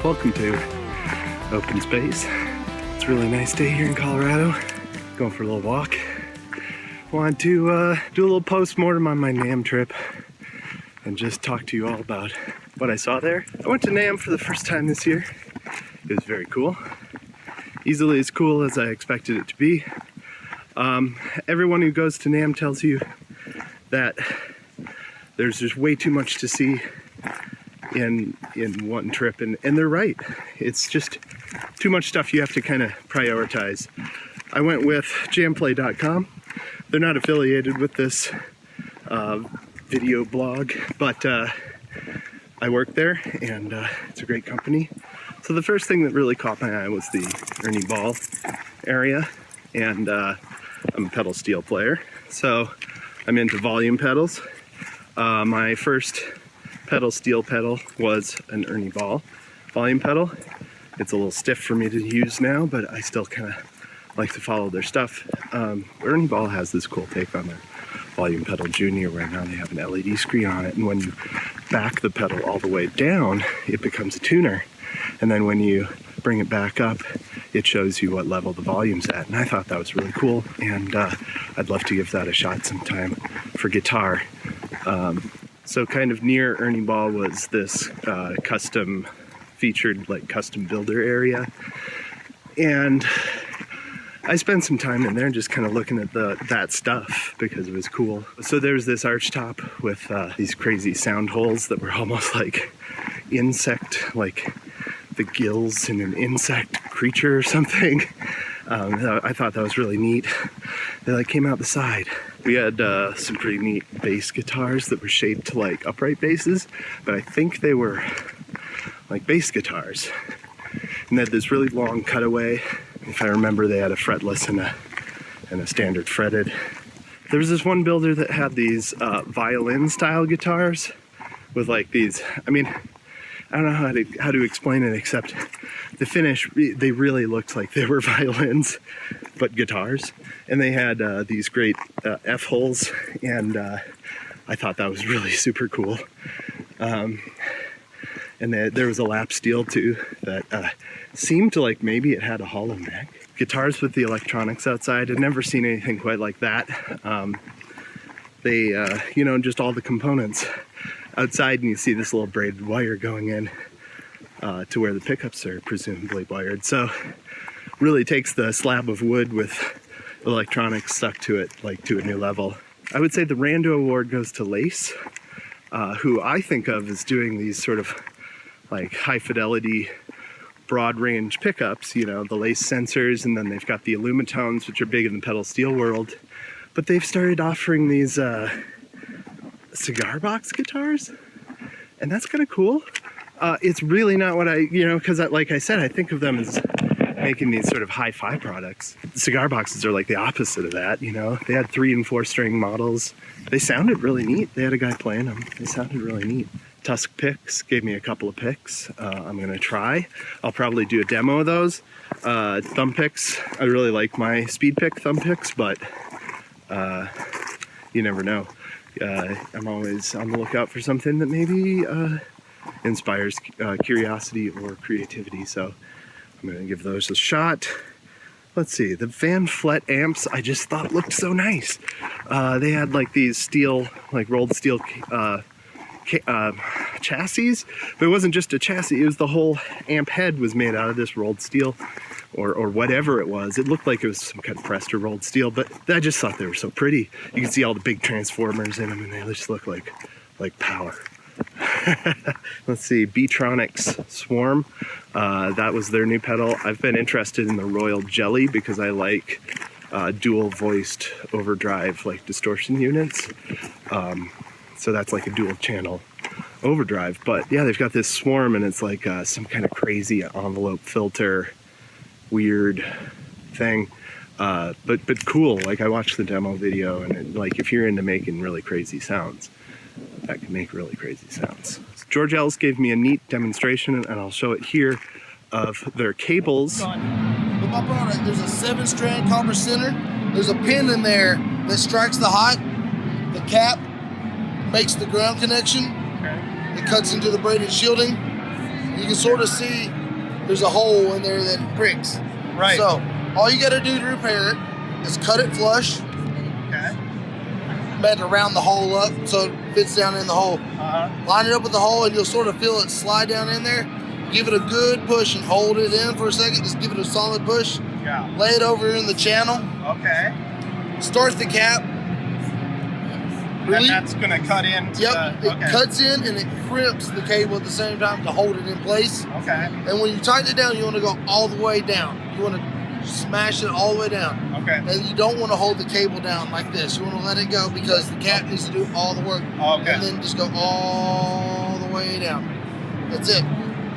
Welcome to Openspace. It's a really nice day here in Colorado. Going for a little walk. Want to do a little post-mortem on my NAMM trip and just talk to you all about what I saw there. I went to NAMM for the first time this year. It was very cool. Easily as cool as I expected it to be. Everyone who goes to NAMM tells you that there's just way too much to see in one trip, and they're right. It's just too much stuff you have to kind of prioritize. I went with jamplay.com. They're not affiliated with this video blog, but I work there, and it's a great company. So the first thing that really caught my eye was the Ernie ball area, and I'm a pedal steel player, so I'm into volume pedals. My first pedal steel pedal was an Ernie ball volume pedal. It's a little stiff for me to use now, but I still kind of like to follow their stuff. Ernie ball has this cool take on their volume pedal junior, where now they have an LED screen on it, and when you back the pedal all the way down, it becomes a tuner, and then when you bring it back up, it shows you what level the volume's at. And I thought that was really cool, and I'd love to give that a shot sometime for guitar. So kind of near Ernie ball was this custom featured, like, custom builder area, and I spent some time in there just kind of looking at that stuff because it was cool. So there's this arch top with these crazy sound holes that were almost like insect, like the gills in an insect creature or something. I thought that was really neat. They like came out the side. We had some pretty neat bass guitars that were shaped like upright basses, but I think they were like bass guitars. And they had this really long cutaway. If I remember, they had a fretless and a standard fretted. There was this one builder that had these violin style guitars with like these, I mean, I don't know how to explain it, except the finish, they really looked like they were violins, but guitars. And they had these great F-holes, and I thought that was really super cool. And there was a lap steel too that seemed to, like, maybe it had a hollow neck. Guitars with the electronics outside, I'd never seen anything quite like that. You know, just all the components outside, and you see this little braided wire going in to where the pickups are presumably wired. So really takes the slab of wood with electronics stuck to it, like, to a new level. I would say the Rando Award goes to Lace, who I think of as doing these sort of like high fidelity, broad range pickups, you know, the Lace sensors, and then they've got the Illumitones, which are big in the pedal steel world. But they've started offering these cigar box guitars, and that's kind of cool. It's really not what because like I said, I think of them as making these sort of hi-fi products. The cigar boxes are like the opposite of that, you know. They had 3 and 4 string models. They sounded really neat. They had a guy playing them. They sounded really neat. Tusq Picks gave me a couple of picks. I'm gonna try. I'll probably do a demo of those. Thumb picks. I really like my speed pick thumb picks, but you never know. I'm always on the lookout for something that maybe inspires curiosity or creativity. So I'm gonna give those a shot. Let's see, the Vanflet Amps I just thought looked so nice. They had like these steel, like rolled steel chassis, but it wasn't just a chassis, it was the whole amp head was made out of this rolled steel or whatever it was. It looked like it was some kind of pressed or rolled steel, but I just thought they were so pretty. You can see all the big transformers in them, and they just look like power. Let's see, B-Tronics Swarm, that was their new pedal. I've been interested in the Royal Jelly because I like dual voiced overdrive, like distortion units. So that's like a dual channel overdrive. But yeah, they've got this Swarm, and it's like some kind of crazy envelope filter weird thing, but cool. Like, I watched the demo video, and it, like, if you're into making really crazy sounds, that can make really crazy sounds. George Ellis gave me a neat demonstration, and I'll show it here, of their cables. With my product, there's a 7-strand copper center. There's a pin in there that strikes the hot. The cap makes the ground connection. It cuts into the braided shielding. You can sort of see there's a hole in there that pricks. Right. So all you got to do to repair it is cut it flush. Okay. Had to round the hole up so it fits down in the hole. Line it up with the hole and you'll sort of feel it slide down in there. Give it a good push and hold it in for a second. Just give it a solid push. Yeah. Lay it over in the channel. Okay. Start the cap. And that's going to cut into It cuts in and it crimps the cable at the same time to hold it in place. Okay. And when you tighten it down, you want to go all the way down. You want to smash it all the way down. Okay. And you don't want to hold the cable down like this. You want to let it go because the cap needs to do all the work. Okay. And then just go all the way down. That's it.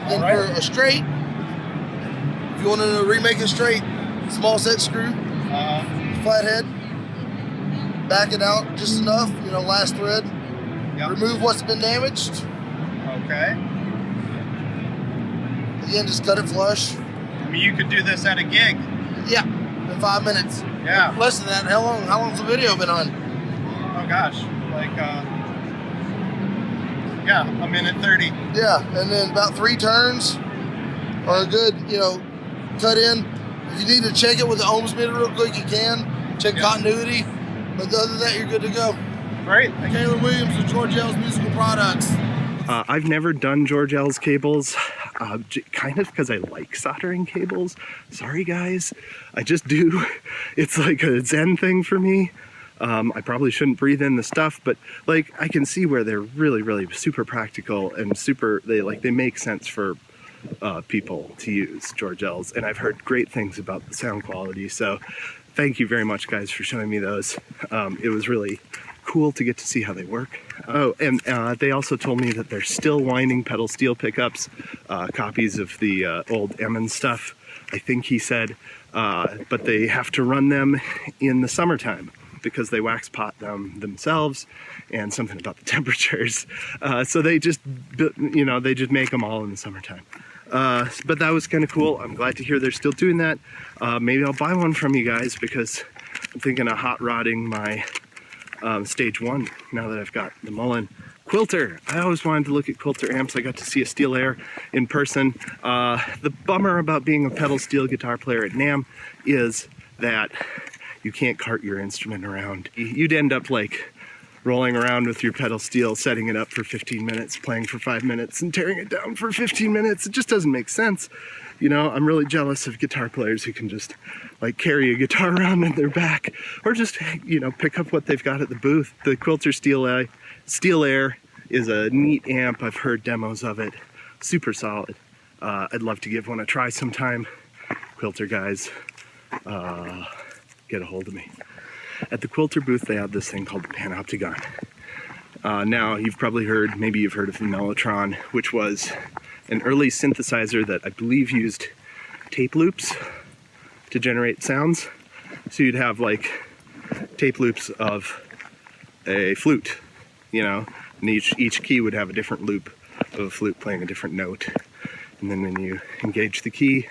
Then right. for a straight, if you want to remake it straight, small set screw, flathead, back it out just enough, last thread. Yep. Remove what's been damaged. Okay. Again, just cut it flush. I mean, you could do this at a gig. Yeah, in 5 minutes. Yeah. Less than that. How long's the video been on? Oh gosh, like a minute 30. Yeah, and then about 3 turns are a good, cut in. If you need to check it with the ohms meter real quick, you can. Check continuity. But other than that, you're good to go. Great. Taylor Williams with George L's Musical Products. I've never done George L's cables, kind of because I like soldering cables. Sorry guys, I just do. It's like a zen thing for me. I probably shouldn't breathe in the stuff, but like I can see where they're really, really super practical and they make sense for people to use, George L's, and I've heard great things about the sound quality. So thank you very much guys for showing me those. It was really cool to get to see how they work. Oh, and they also told me that they're still winding pedal steel pickups, copies of the old NAMM stuff, I think he said, but they have to run them in the summertime because they wax pot them themselves and something about the temperatures. So they just, they just make them all in the summertime. But that was kind of cool. I'm glad to hear they're still doing that. Maybe I'll buy one from you guys because I'm thinking of hot rodding my stage 1 now that I've got the Mullen. Quilter, I always wanted to look at Quilter amps. I got to see a Steelaire in person. The bummer about being a pedal steel guitar player at NAMM is that you can't cart your instrument around. You'd end up like rolling around with your pedal steel, setting it up for 15 minutes, playing for 5 minutes, and tearing it down for 15 minutes. It just doesn't make sense. I'm really jealous of guitar players who can just like carry a guitar around on their back or just, pick up what they've got at the booth. The Quilter Steelaire is a neat amp. I've heard demos of it. Super solid. I'd love to give one a try sometime. Quilter guys, get a hold of me. At the Quilter booth, they have this thing called the Panoptigon. Now, you've probably heard, maybe you've heard of the Mellotron, which was an early synthesizer that I believe used tape loops to generate sounds. So you'd have like tape loops of a flute, and each key would have a different loop of a flute playing a different note. And then when you engage the key,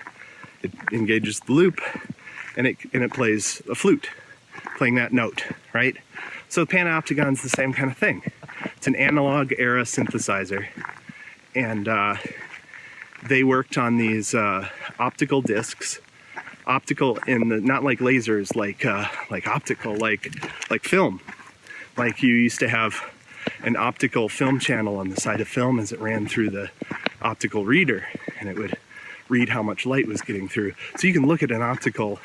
it engages the loop and it plays a flute playing that note, right? So Panoptigon's the same kind of thing. It's an analog era synthesizer, and they worked on these optical discs, optical in the, not like lasers, like optical, like film. Like you used to have an optical film channel on the side of film as it ran through the optical reader, and it would read how much light was getting through. So you can look at an optical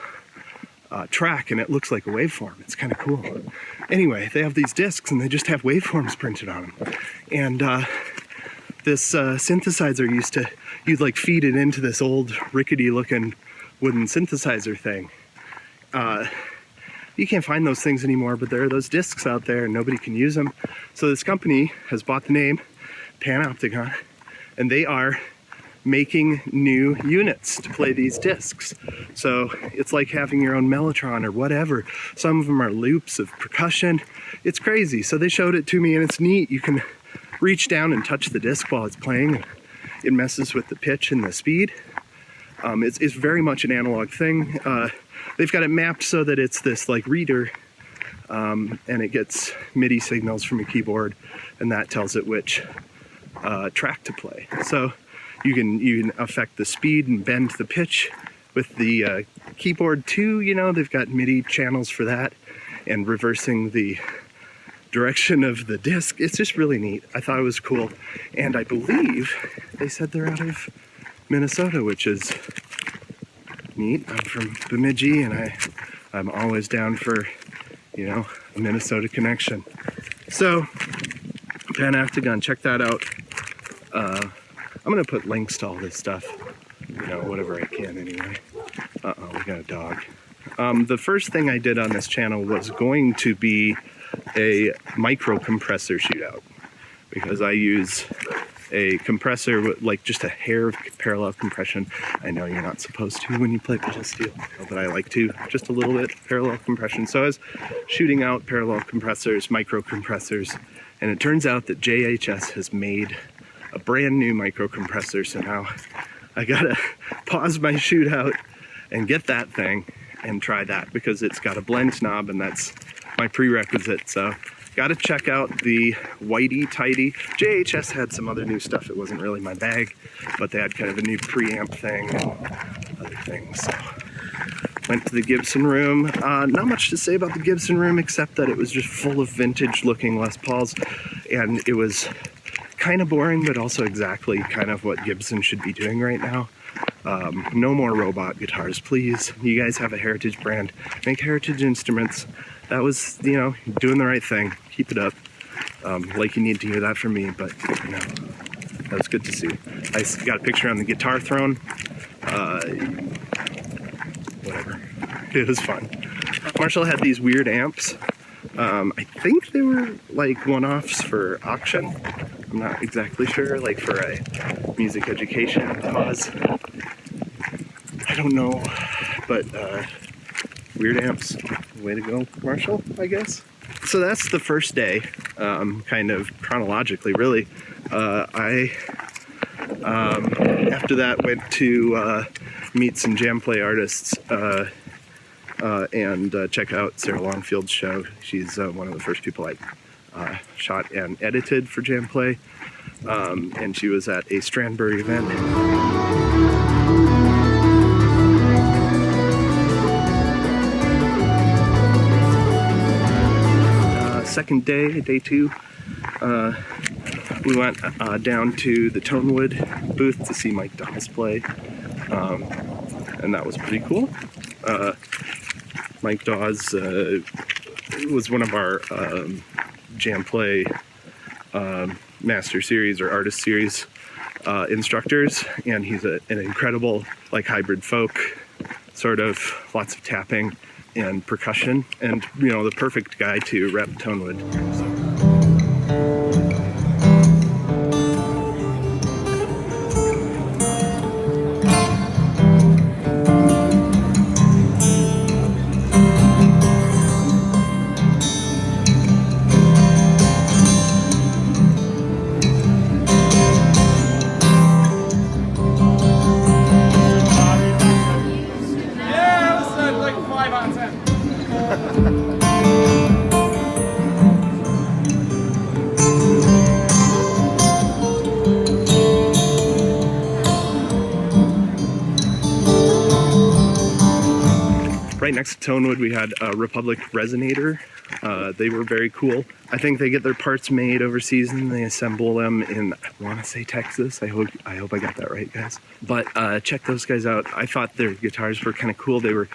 track and it looks like a waveform. It's kind of cool. Anyway, they have these discs and they just have waveforms printed on them. And this synthesizer you'd like feed it into this old rickety looking wooden synthesizer thing. You can't find those things anymore, but there are those discs out there and nobody can use them. So this company has bought the name Panoptigon, and they are making new units to play these discs. So it's like having your own Mellotron or whatever. Some of them are loops of percussion. It's crazy. So they showed it to me and it's neat. You can reach down and touch the disc while it's playing. It messes with the pitch and the speed. It's very much an analog thing. They've got it mapped so that it's this like reader, and it gets MIDI signals from a keyboard, and that tells it which track to play. So you can affect the speed and bend the pitch with the keyboard too. You know, they've got MIDI channels for that, and reversing the direction of the disc. It's just really neat. I thought it was cool, and I believe they said they're out of Minnesota, which is neat. I'm from Bemidji, and I'm always down for, you know, a Minnesota connection. So Panoptigon, check that out. I'm gonna put links to all this stuff, you know, whatever I can anyway. Uh-oh, we got a dog. The first thing I did on this channel was going to be a micro compressor shootout, because I use a compressor with like just a hair of parallel compression. I know you're not supposed to when you play pedal steel, but I like to, just a little bit parallel compression. So I was shooting out parallel compressors, micro compressors, and it turns out that JHS has made a brand new micro compressor. So now I gotta pause my shootout and get that thing and try that, because it's got a blend knob, and that's my prerequisite. So gotta check out the Whitey Tighty. JHS had some other new stuff. It wasn't really my bag, but they had kind of a new preamp thing and other things. So went to the Gibson room. Not much to say about the Gibson room, except that it was just full of vintage looking Les Pauls, and it was kind of boring, but also exactly kind of what Gibson should be doing right now. No more robot guitars, please. You guys have a heritage brand. Make heritage instruments. That was, you know, doing the right thing. Keep it up. Like you need to hear that from me, but, you know, that was good to see. I got a picture on the guitar throne. Whatever. It was fun. Marshall had these weird amps. I think they were like one-offs for auction. I'm not exactly sure, like for a music education cause. I don't know, but weird amps. Way to go, Marshall, I guess. So that's the first day, kind of chronologically, really. I, after that, went to meet some jam play artists and check out Sarah Longfield's show. She's one of the first people I shot and edited for jam play, and she was at a Strandberg event. Second day, day two, we went down to the Tonewood booth to see Mike Dawes play, and that was pretty cool. Mike Dawes was one of our jam play master series or artist series instructors, and he's an incredible like hybrid folk, sort of lots of tapping and percussion, and you know, the perfect guy to rep Tonewood. Right next to Tonewood, we had a Republic Resonator. They were very cool. I think they get their parts made overseas and they assemble them in, I want to say Texas. I hope I got that right, guys. But check those guys out. I thought their guitars were kind of cool. They were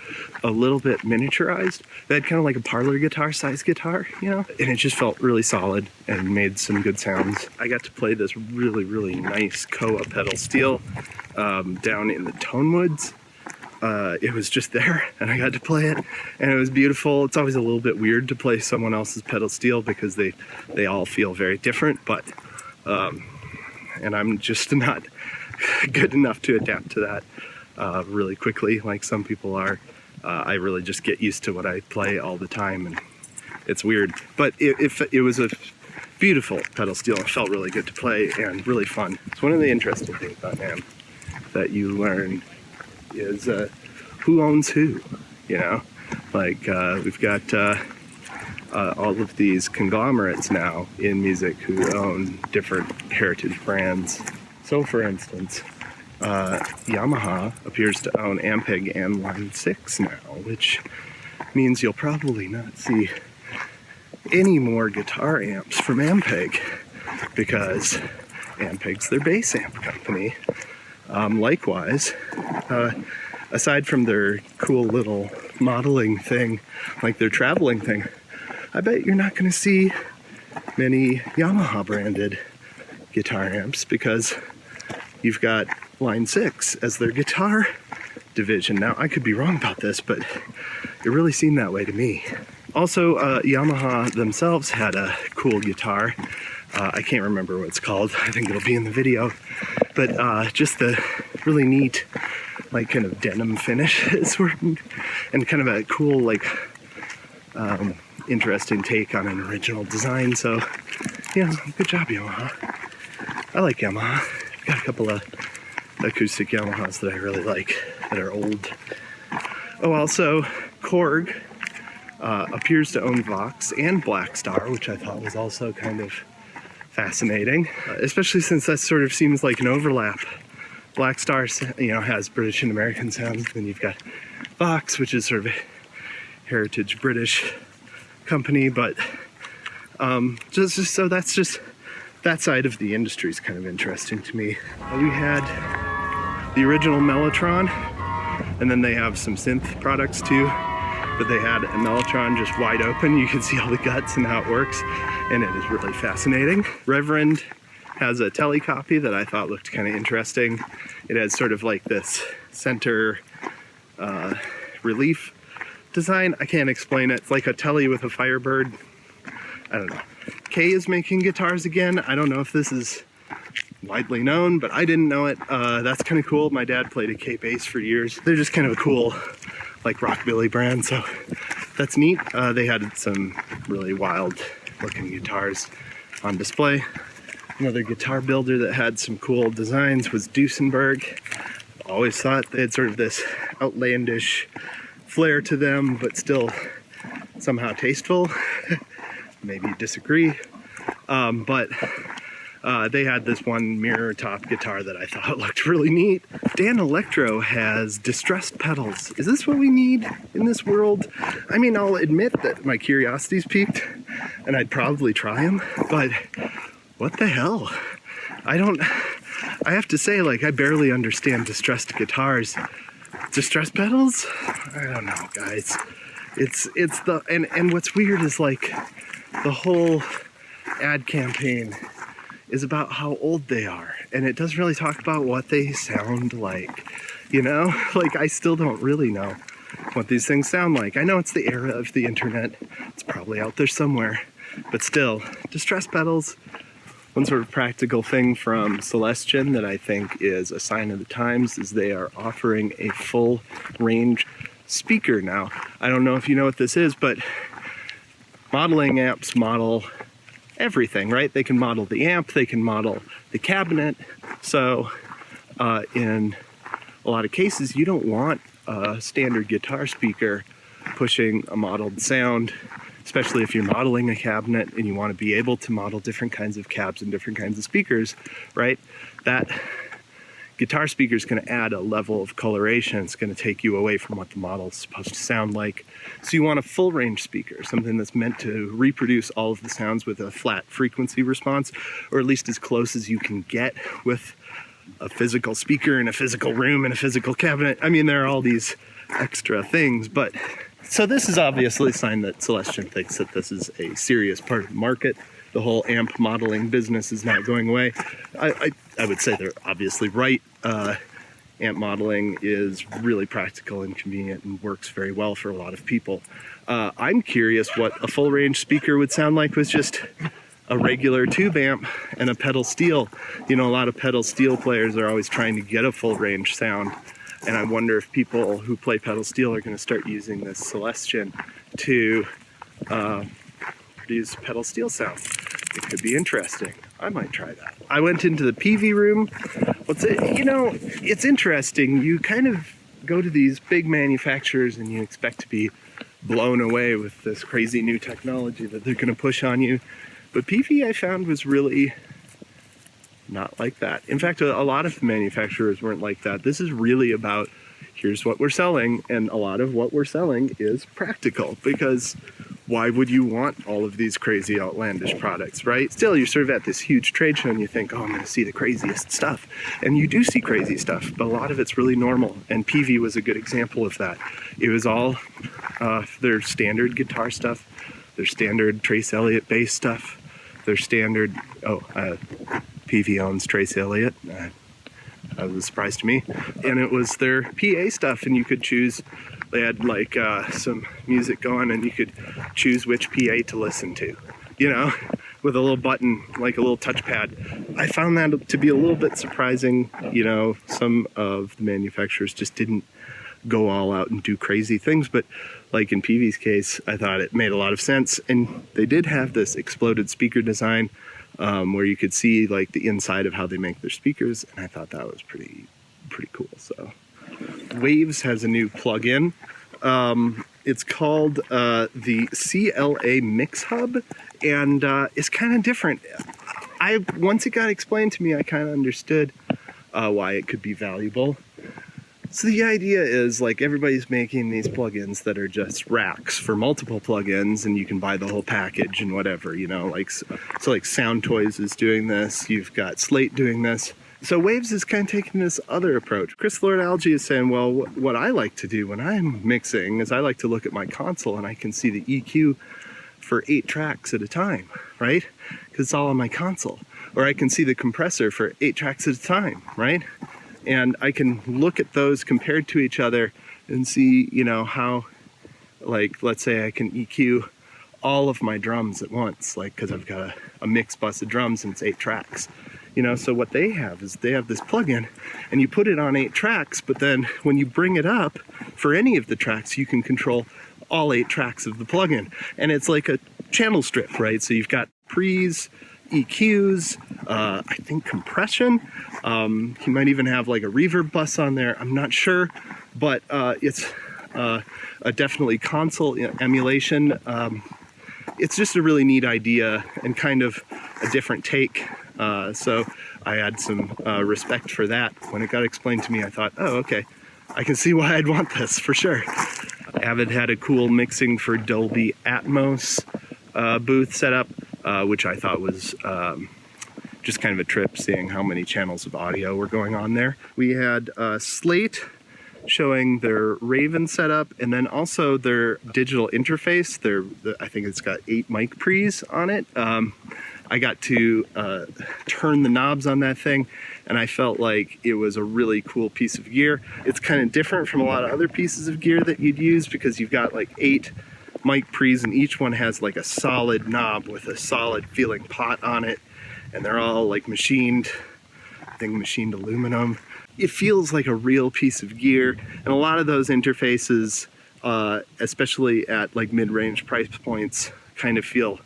a little bit miniaturized. They had kind of like a parlor guitar size guitar, you know? And it just felt really solid and made some good sounds. I got to play this really, really nice Koa pedal steel down in the Tonewoods. It was just there and I got to play it and it was beautiful. It's always a little bit weird to play someone else's pedal steel because they all feel very different, but and I'm just not good enough to adapt to that really quickly like some people are. I really just get used to what I play all the time, and it's weird, but it was a beautiful pedal steel. It felt really good to play and really fun. It's one of the interesting things about NAMM that you learn is who owns who, you know? Like we've got all of these conglomerates now in music who own different heritage brands. So for instance, Yamaha appears to own Ampeg and Line 6 now, which means you'll probably not see any more guitar amps from Ampeg, because Ampeg's their bass amp company. Likewise, aside from their cool little modeling thing, like their traveling thing, I bet you're not going to see many Yamaha branded guitar amps, because you've got Line 6 as their guitar division. Now, I could be wrong about this, but it really seemed that way to me. Also, Yamaha themselves had a cool guitar. I can't remember what it's called. I think it'll be in the video. But just the really neat, like, kind of denim finish and kind of a cool, like, interesting take on an original design. So, yeah, good job, Yamaha. I like Yamaha. I've got a couple of acoustic Yamahas that I really like that are old. Oh, also, Korg appears to own Vox and Blackstar, which I thought was also kind of fascinating, especially since that sort of seems like an overlap. Blackstar, has British and American sounds. Then you've got Vox, which is sort of a heritage British company, but just so that's just that side of the industry is kind of interesting to me. We had the original Mellotron, and then they have some synth products too, but they had a Mellotron just wide open. You can see all the guts and how it works, and it is really fascinating. Reverend has a tele copy that I thought looked kind of interesting. It has sort of like this center relief design. I can't explain it. It's like a tele with a Firebird. I don't know. Kay is making guitars again. I don't know if this is widely known, but I didn't know it. That's kind of cool. My dad played a Kay bass for years. They're just kind of a cool, like, rockabilly brand, so that's neat. They had some really wild looking guitars on display. Another guitar builder that had some cool designs was Deusenberg. Always thought they had sort of this outlandish flair to them, but still somehow tasteful. Maybe disagree. But they had this one mirror top guitar that I thought looked really neat. Danelectro has distressed pedals. Is this what we need in this world? I mean, I'll admit that my curiosity's piqued and I'd probably try them, but what the hell? I have to say, like, I barely understand distressed guitars. Distressed pedals? I don't know, guys. It's the, and what's weird is, like, the whole ad campaign is about how old they are, and it doesn't really talk about what they sound like, like, I still don't really know what these things sound like. I know it's the era of the internet, it's probably out there somewhere, but still, distressed pedals. One sort of practical thing from Celestion that I think is a sign of the times is they are offering a full range speaker now. I don't know if you know what this is, but modeling amps model everything, right? They can model the amp, they can model the cabinet. So in a lot of cases, you don't want a standard guitar speaker pushing a modeled sound, especially if you're modeling a cabinet and you want to be able to model different kinds of cabs and different kinds of speakers, right? That guitar speaker is going to add a level of coloration. It's going to take you away from what the model is supposed to sound like. So you want a full range speaker, something that's meant to reproduce all of the sounds with a flat frequency response, or at least as close as you can get with a physical speaker in a physical room and a physical cabinet. I mean, there are all these extra things, but so this is obviously a sign that Celestion thinks that this is a serious part of the market. The whole amp modeling business is not going away. I would say they're obviously right. Amp modeling is really practical and convenient and works very well for a lot of people. I'm curious what a full range speaker would sound like with just a regular tube amp and a pedal steel. A lot of pedal steel players are always trying to get a full range sound. And I wonder if people who play pedal steel are going to start using this Celestion to produce pedal steel sound. It could be interesting. I might try that. I went into the PV room. It's interesting. You kind of go to these big manufacturers and you expect to be blown away with this crazy new technology that they're going to push on you. But PV, I found, was really not like that. In fact, a lot of manufacturers weren't like that. This is really about, here's what we're selling, and a lot of what we're selling is practical, because why would you want all of these crazy outlandish products, right? Still, you're sort of at this huge trade show and you think, oh, I'm gonna see the craziest stuff. And you do see crazy stuff, but a lot of it's really normal. And PV was a good example of that. It was all their standard guitar stuff, their standard Trace Elliott bass stuff, their standard, PV owns Trace Elliott. That was a surprise to me. And it was their PA stuff, and you could choose, they had like some music going and you could choose which PA to listen to, you know, with a little button, like a little touchpad. I found that to be a little bit surprising. You know, some of the manufacturers just didn't go all out and do crazy things, but like in PV's case, I thought it made a lot of sense. And they did have this exploded speaker design where you could see like the inside of how they make their speakers, and I thought that was pretty cool. So Waves has a new plug-in. It's called the CLA Mixhub, and it's kind of different. Once it got explained to me, I kind of understood why it could be valuable. So the idea is, like, everybody's making these plugins that are just racks for multiple plugins, and you can buy the whole package and whatever, you know, like, so like Sound Toys is doing this, you've got Slate doing this. So Waves is kind of taking this other approach. Chris Lord Algae is saying, well, what I like to do when I'm mixing is I like to look at my console and I can see the EQ for 8 tracks at a time, right? Because it's all on my console. Or I can see the compressor for 8 tracks at a time, right? And I can look at those compared to each other and see, you know, how, like, let's say I can EQ all of my drums at once, like, because I've got a mixed bus of drums and it's 8 tracks. You know, so what they have is they have this plugin and you put it on 8 tracks, but then when you bring it up for any of the tracks, you can control all 8 tracks of the plugin. And it's like a channel strip, right? So you've got pre's, EQs, I think compression. You might even have like a reverb bus on there. I'm not sure, but it's a definitely console emulation. It's just a really neat idea and kind of a different take. So I had some respect for that. When it got explained to me, I thought, oh, okay, I can see why I'd want this for sure. Avid had a cool mixing for Dolby Atmos booth setup, which I thought was just kind of a trip, seeing how many channels of audio were going on there. We had Slate showing their Raven setup, and then also their digital interface. I think it's got 8 mic pre's on it. I got to turn the knobs on that thing, and I felt like it was a really cool piece of gear. It's kind of different from a lot of other pieces of gear that you'd use, because you've got like 8 mic pre's, and each one has like a solid knob with a solid feeling pot on it, and they're all like machined, I think machined aluminum. It feels like a real piece of gear, and a lot of those interfaces, especially at like mid-range price points, kind of feel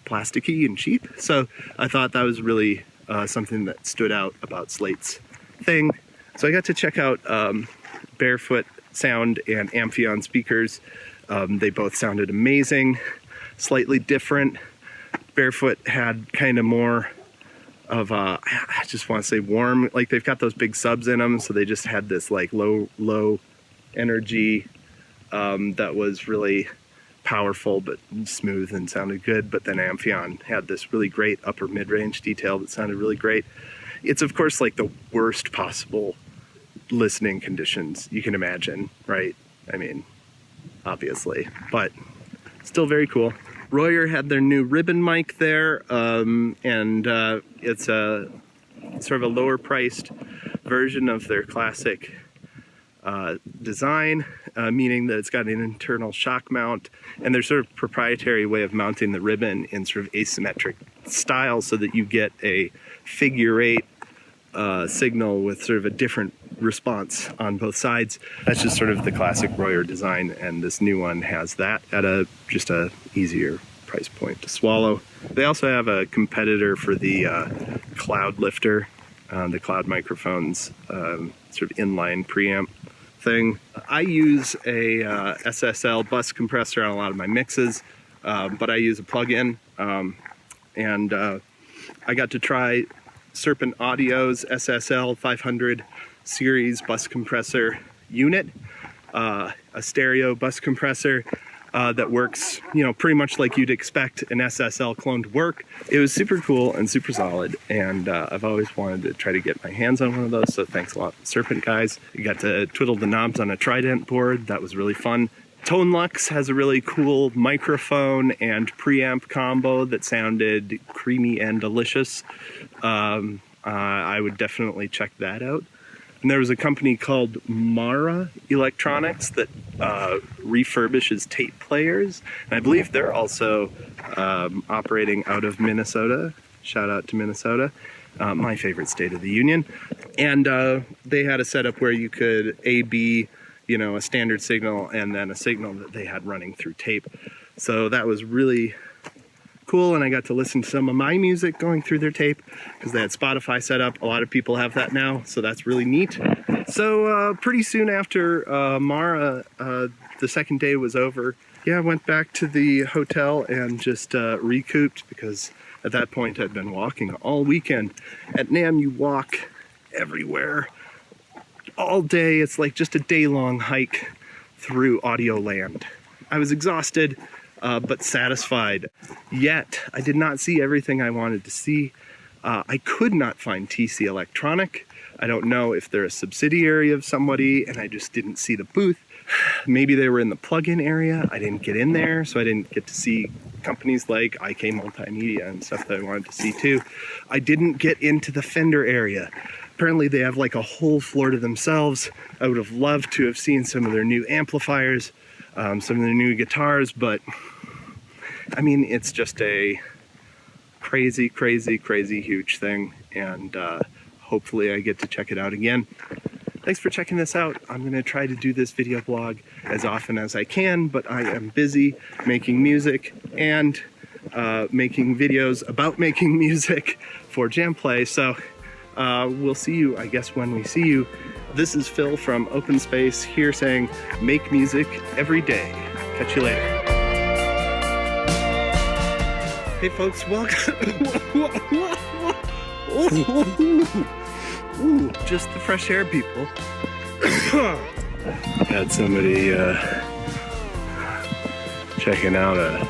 plasticky and cheap. So I thought that was really something that stood out about Slate's thing. So I got to check out Barefoot Sound and Amphion speakers. They both sounded amazing, slightly different. Barefoot had kind of more of I just want to say warm, like they've got those big subs in them, so they just had this like low energy that was really powerful but smooth and sounded good. But then Amphion had this really great upper mid-range detail that sounded really great. It's of course like the worst possible listening conditions you can imagine, right? I mean, obviously, but still very cool. Royer had their new ribbon mic there, and it's a sort of a lower priced version of their classic design, meaning that it's got an internal shock mount, and their sort of proprietary way of mounting the ribbon in sort of asymmetric style, so that you get a figure 8 signal with sort of a different response on both sides. That's just sort of the classic Royer design, and this new one has that at just a easier price point to swallow. They also have a competitor for the Cloud Lifter, the Cloud microphones, sort of inline preamp thing. I use a SSL bus compressor on a lot of my mixes, but I use a plug-in, and I got to try Serpent Audio's SSL 500 series bus compressor unit, a stereo bus compressor that works, you know, pretty much like you'd expect an SSL clone to work. It was super cool and super solid, and I've always wanted to try to get my hands on one of those, so thanks a lot, Serpent guys. You got to twiddle the knobs on a Trident board. That was really fun. Tonelux has a really cool microphone and preamp combo that sounded creamy and delicious. I would definitely check that out. And there was a company called Mara Electronics that refurbishes tape players. And I believe they're also operating out of Minnesota. Shout out to Minnesota, my favorite state of the union. And they had a setup where you could A/B, you know, a standard signal and then a signal that they had running through tape. So that was really cool, and I got to listen to some of my music going through their tape because they had Spotify set up. A lot of people have that now, so that's really neat. So pretty soon after Mara, the second day was over, I went back to the hotel and just recouped, because at that point I'd been walking all weekend. At NAMM you walk everywhere all day. It's like just a day-long hike through audio land. I was exhausted, but satisfied. Yet, I did not see everything I wanted to see. I could not find TC Electronic. I don't know if they're a subsidiary of somebody, and I just didn't see the booth. Maybe they were in the plug-in area. I didn't get in there, so I didn't get to see companies like IK Multimedia and stuff that I wanted to see too. I didn't get into the Fender area. Apparently they have like a whole floor to themselves. I would have loved to have seen some of their new amplifiers, some of their new guitars, but I mean, it's just a crazy, crazy, crazy huge thing, and hopefully I get to check it out again. Thanks for checking this out. I'm gonna try to do this video blog as often as I can, but I am busy making music and making videos about making music for Jam Play, so we'll see you, I guess, when we see you. This is Phil from Openspace here saying, make music every day. Catch you later. Hey folks, welcome. Ooh, just the fresh air, people. Had somebody checking out a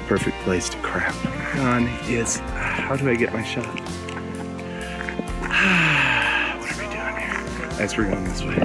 perfect place to crap. On is, how do I get my shot? What are we doing here? Thanks for going this way.